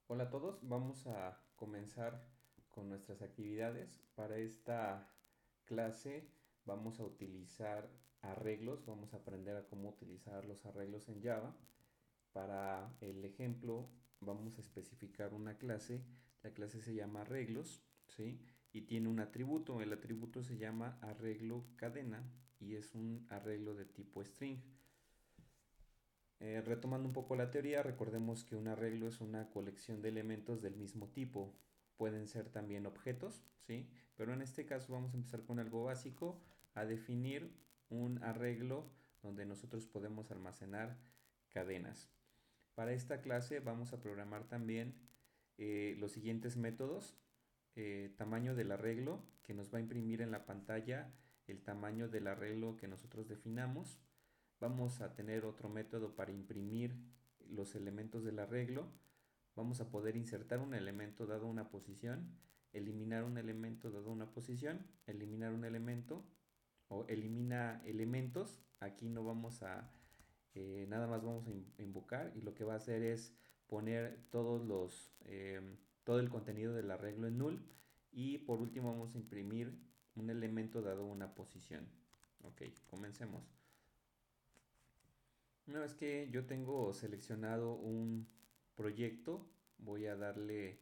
Hola a todos, vamos a comenzar con nuestras actividades. Para esta clase vamos a utilizar arreglos, vamos a aprender a cómo utilizar los arreglos en Java. Para el ejemplo vamos a especificar una clase, la clase se llama arreglos, ¿sí? Y tiene un atributo, el atributo se llama arreglo cadena y es un arreglo de tipo string. Retomando un poco la teoría, recordemos que un arreglo es una colección de elementos del mismo tipo. Pueden ser también objetos, ¿sí? Pero en este caso vamos a empezar con algo básico, a definir un arreglo donde nosotros podemos almacenar cadenas. Para esta clase vamos a programar también los siguientes métodos. Tamaño del arreglo, que nos va a imprimir en la pantalla el tamaño del arreglo que nosotros definamos. Vamos a tener otro método para imprimir los elementos del arreglo. Vamos a poder insertar un elemento dado una posición, eliminar un elemento dado una posición, eliminar un elemento o elimina elementos. Aquí no vamos a, nada más vamos a invocar y lo que va a hacer es poner todo el contenido del arreglo en null. Y por último vamos a imprimir un elemento dado una posición. Ok, comencemos. Una vez que yo tengo seleccionado un proyecto, voy a darle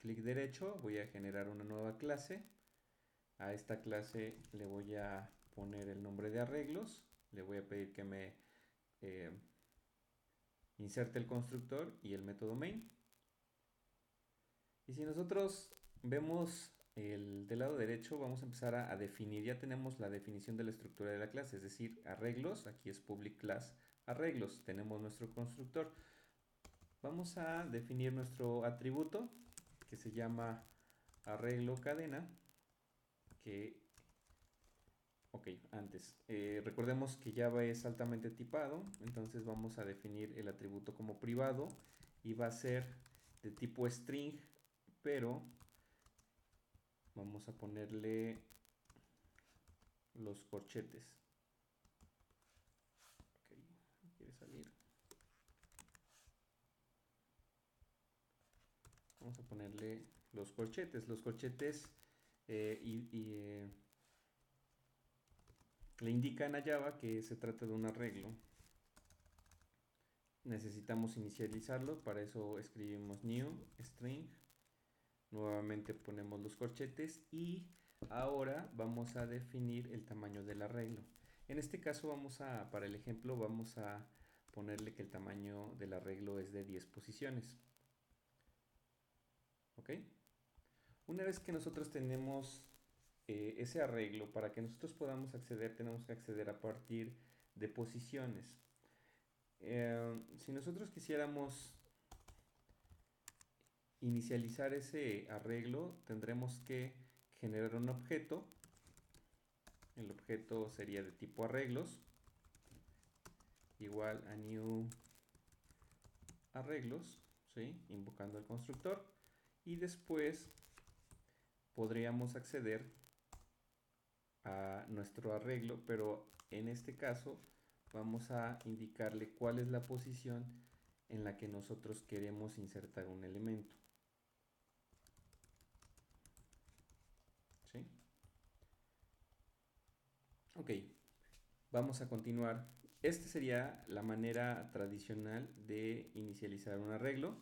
clic derecho, voy a generar una nueva clase. A esta clase le voy a poner el nombre de arreglos, le voy a pedir que me eh, inserte el constructor y el método main. Y si nosotros vemos del lado derecho, vamos a empezar a definir. Ya tenemos la definición de la estructura de la clase, es decir, arreglos. Aquí es public class arreglos. Tenemos nuestro constructor. Vamos a definir nuestro atributo que se llama arreglo cadena. Que, ok, antes. Recordemos que Java es altamente tipado. Entonces vamos a definir el atributo como privado. Y va a ser de tipo string, pero vamos a ponerle los corchetes. Ok, quiere salir. Vamos a ponerle los corchetes. Los corchetes le indican a Java que se trata de un arreglo. Necesitamos inicializarlo, para eso escribimos new string. Nuevamente ponemos los corchetes y ahora vamos a definir el tamaño del arreglo. En este caso para el ejemplo, vamos a ponerle que el tamaño del arreglo es de 10 posiciones. ¿Ok? Una vez que nosotros tenemos ese arreglo, para que nosotros podamos acceder, tenemos que acceder a partir de posiciones. Si nosotros quisiéramos inicializar ese arreglo, tendremos que generar un objeto. El objeto sería de tipo arreglos, igual a new arreglos, ¿sí? Invocando el constructor. Y después podríamos acceder a nuestro arreglo, pero en este caso vamos a indicarle cuál es la posición en la que nosotros queremos insertar un elemento. ¿Sí? Ok, vamos a continuar. Esta sería la manera tradicional de inicializar un arreglo,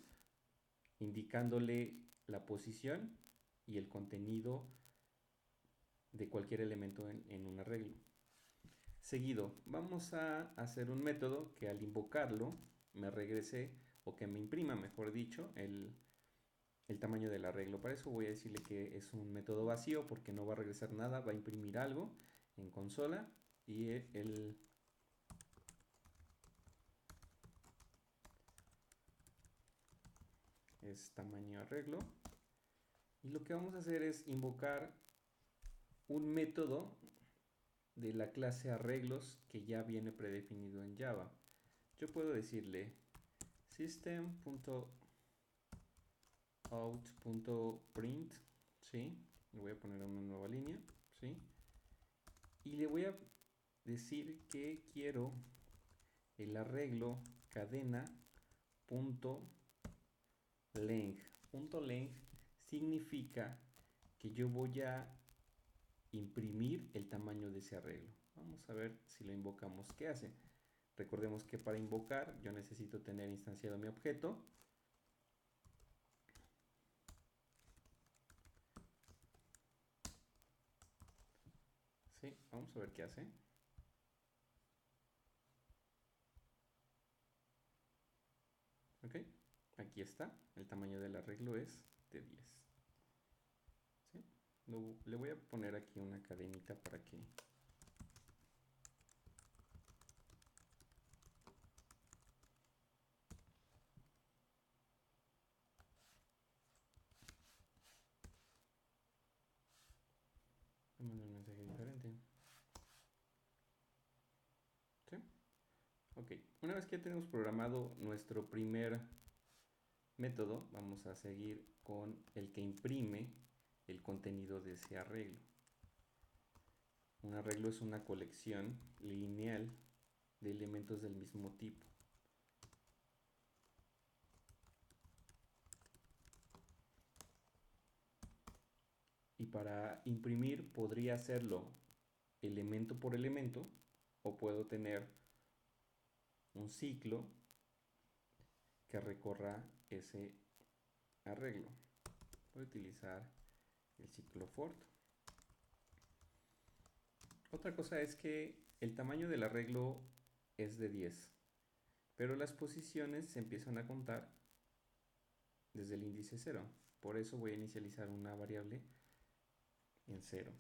indicándole la posición y el contenido de cualquier elemento en un arreglo. Seguido, vamos a hacer un método que al invocarlo me regrese, o que me imprima, mejor dicho, el tamaño del arreglo. Para eso voy a decirle que es un método vacío porque no va a regresar nada, va a imprimir algo en consola y el es tamaño arreglo. Y lo que vamos a hacer es invocar un método de la clase arreglos que ya viene predefinido en Java. Yo puedo decirle system.out.print, ¿sí? Le voy a poner una nueva línea, ¿sí? Y le voy a decir que quiero el arreglo cadena punto length. Punto length significa que yo voy a imprimir el tamaño de ese arreglo. Vamos a ver si lo invocamos, ¿qué hace? Recordemos que para invocar yo necesito tener instanciado mi objeto. Sí, vamos a ver qué hace. Ok, aquí está, el tamaño del arreglo es de 10. ¿Sí? Le voy a poner aquí una cadenita para que me mande un mensaje diferente. ¿Sí? Ok, una vez que ya tenemos programado nuestro primer método, vamos a seguir con el que imprime el contenido de ese arreglo. Un arreglo es una colección lineal de elementos del mismo tipo. Y para imprimir podría hacerlo elemento por elemento, o puedo tener un ciclo que recorra ese arreglo. Voy a utilizar el ciclo for. Otra cosa es que el tamaño del arreglo es de 10, pero las posiciones se empiezan a contar desde el índice 0. Por eso voy a inicializar una variable en 0.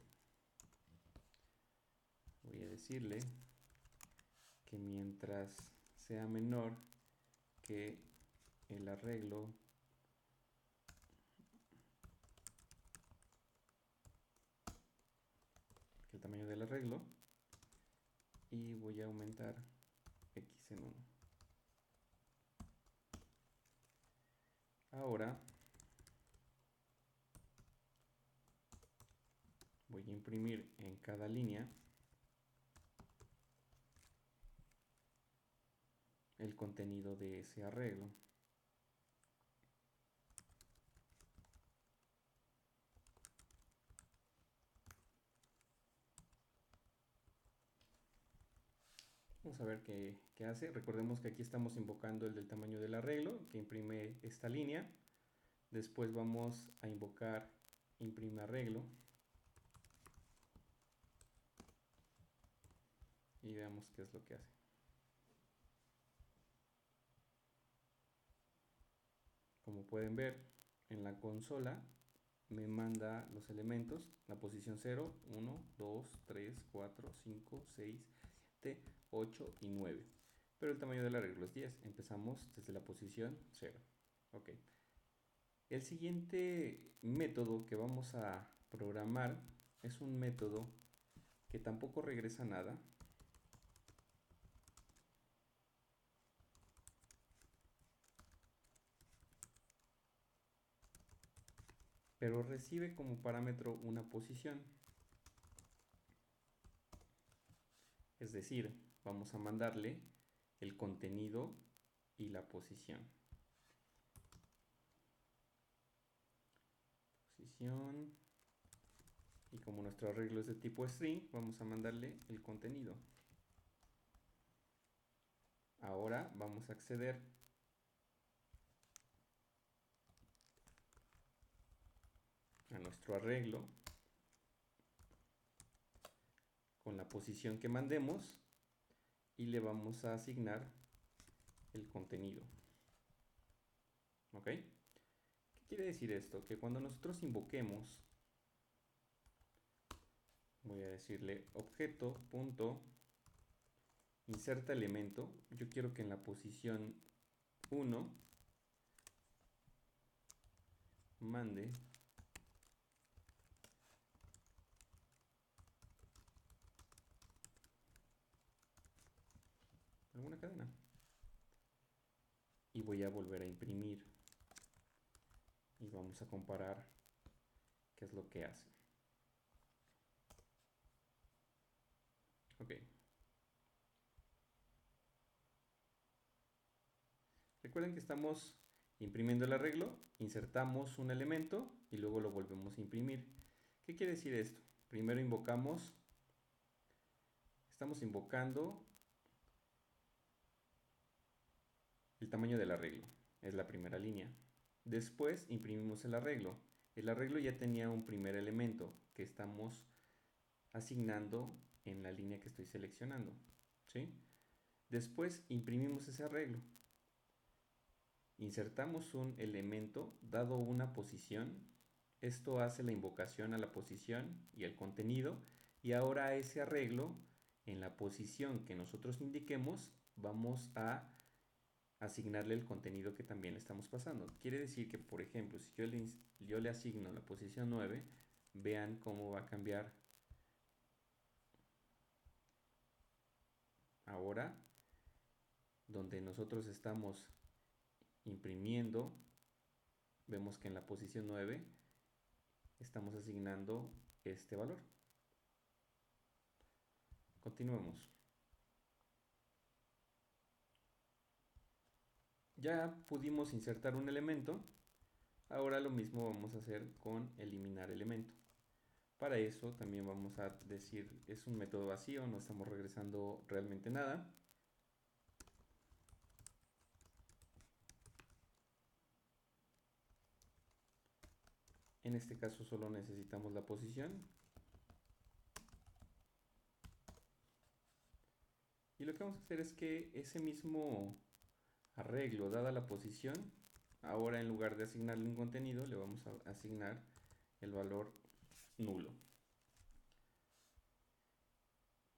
Voy a decirle que mientras sea menor que el arreglo el tamaño del arreglo, y voy a aumentar x en 1. Ahora voy a imprimir en cada línea el contenido de ese arreglo. Vamos a ver qué hace. Recordemos que aquí estamos invocando el del tamaño del arreglo, que imprime esta línea. Después vamos a invocar imprime arreglo. Y veamos qué es lo que hace. Como pueden ver, en la consola me manda los elementos, la posición 0, 1, 2, 3, 4, 5, 6, 7, 8 y 9. Pero el tamaño del arreglo es 10. Empezamos desde la posición 0. Ok. El siguiente método que vamos a programar es un método que tampoco regresa nada, pero recibe como parámetro una posición. Es decir, vamos a mandarle el contenido y la posición. Posición. Y como nuestro arreglo es de tipo string, vamos a mandarle el contenido. Ahora vamos a acceder a nuestro arreglo con la posición que mandemos y le vamos a asignar el contenido. ¿Ok? ¿Qué quiere decir esto? Que cuando nosotros invoquemos, voy a decirle objeto.inserta elemento, yo quiero que en la posición 1 mande alguna cadena. Y voy a volver a imprimir. Y vamos a comparar qué es lo que hace. Ok. Recuerden que estamos Imprimiendo el arreglo, insertamos un elemento y luego lo volvemos a imprimir. ¿Qué quiere decir esto? Primero estamos invocando el tamaño del arreglo, es la primera línea. Después imprimimos el arreglo. El arreglo ya tenía un primer elemento que estamos asignando en la línea que estoy seleccionando, ¿sí? Después imprimimos ese arreglo. Insertamos un elemento dado una posición. Esto hace la invocación a la posición y el contenido. Y ahora a ese arreglo, en la posición que nosotros indiquemos, vamos a asignarle el contenido que también le estamos pasando. Quiere decir que, por ejemplo, si yo le asigno la posición 9, vean cómo va a cambiar ahora, donde nosotros estamos imprimiendo, vemos que en la posición 9 estamos asignando este valor. Continuemos. Ya pudimos insertar un elemento, ahora lo mismo vamos a hacer con eliminar elemento. Para eso también vamos a decir, es un método vacío, no estamos regresando realmente nada. En este caso solo necesitamos la posición. Y lo que vamos a hacer es que ese mismo arreglo, dada la posición, ahora en lugar de asignarle un contenido, le vamos a asignar el valor nulo.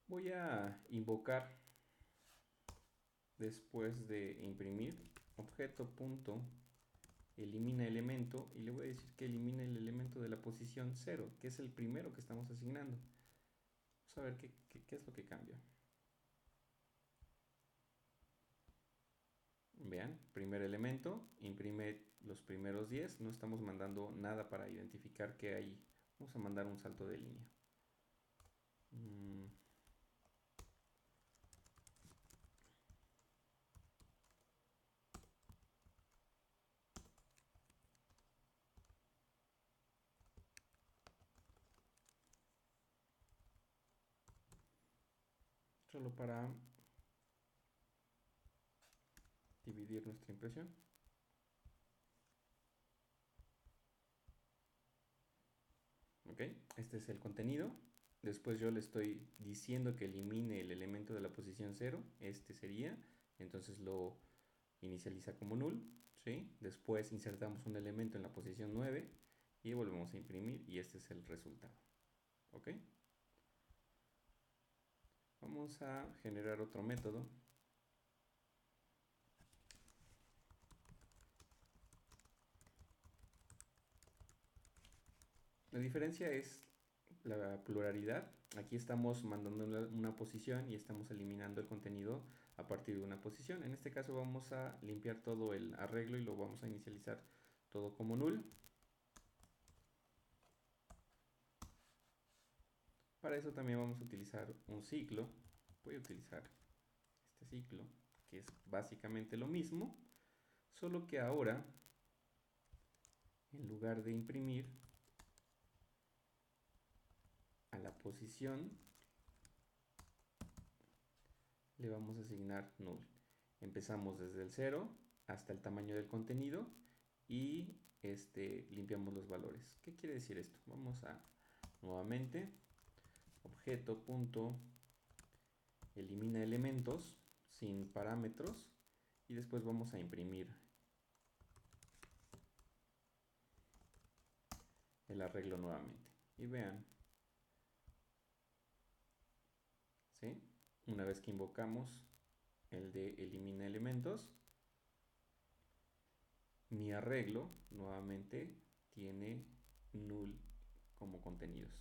Voy a invocar, después de imprimir, objeto.elimina elemento, y le voy a decir que elimine el elemento de la posición 0, que es el primero que estamos asignando. Vamos a ver qué es lo que cambia. Vean, primer elemento, imprime los primeros 10, no estamos mandando nada para identificar qué hay. Vamos a mandar un salto de línea. Solo para dividir nuestra impresión. Ok, este es el contenido. Después yo le estoy diciendo que elimine el elemento de la posición 0. Este sería. Entonces lo inicializa como null. ¿Sí? Después insertamos un elemento en la posición 9 y volvemos a imprimir y este es el resultado. ¿Ok? Vamos a generar otro método. La diferencia es la pluralidad. Aquí estamos mandando una posición y estamos eliminando el contenido a partir de una posición. En este caso vamos a limpiar todo el arreglo y lo vamos a inicializar todo como null. Para eso también vamos a utilizar un ciclo. Voy a utilizar este ciclo, que es básicamente lo mismo, solo que ahora, en lugar de imprimir a la posición, le vamos a asignar null. Empezamos desde el 0 hasta el tamaño del contenido y limpiamos los valores. ¿Qué quiere decir esto? Vamos a nuevamente objeto.elimina elementos sin parámetros y después vamos a imprimir el arreglo nuevamente. Y vean, ¿sí? Una vez que invocamos el de elimina elementos, mi arreglo nuevamente tiene null como contenidos.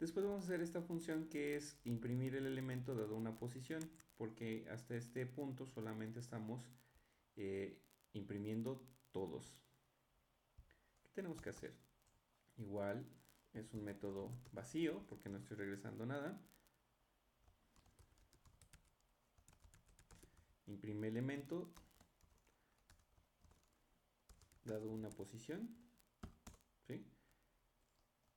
Después vamos a hacer esta función que es imprimir el elemento dado una posición, porque hasta este punto solamente estamos imprimiendo todos. ¿Qué tenemos que hacer? Igual es un método vacío porque no estoy regresando nada. Imprime elemento dado una posición, ¿sí?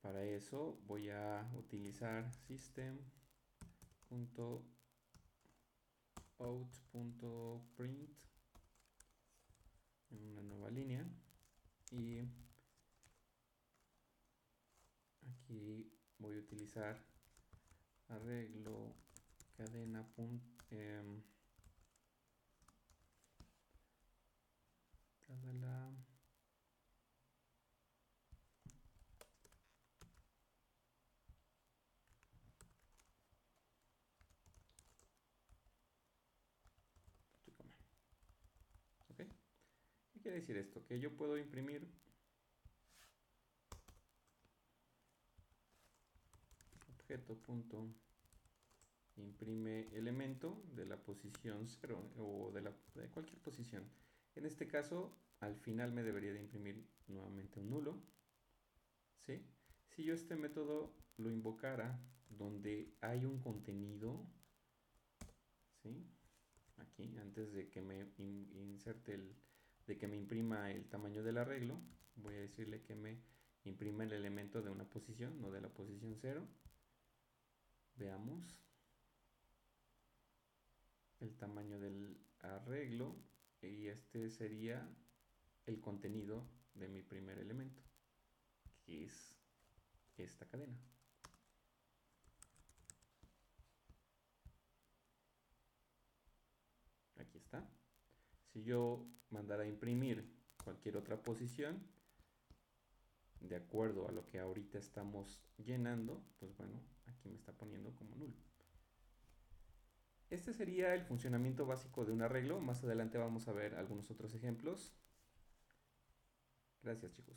Para eso voy a utilizar system.out.print en una nueva línea y aquí voy a utilizar arreglo cadena tabla ¿ok? ¿Qué quiere decir esto? Que yo puedo imprimir objeto.imprime elemento de la posición 0 o de cualquier posición. En este caso, al final me debería de imprimir nuevamente un nulo, ¿sí? Si yo este método lo invocara donde hay un contenido, ¿sí? Aquí, antes de que me inserte de que me imprima el tamaño del arreglo, voy a decirle que me imprima el elemento de una posición, no de la posición 0. Veamos el tamaño del arreglo y este sería el contenido de mi primer elemento, que es esta cadena. Aquí está. Si yo mandara a imprimir cualquier otra posición, de acuerdo a lo que ahorita estamos llenando, pues bueno, aquí me está poniendo como nulo. Este sería el funcionamiento básico de un arreglo. Más adelante vamos a ver algunos otros ejemplos. Gracias, chicos.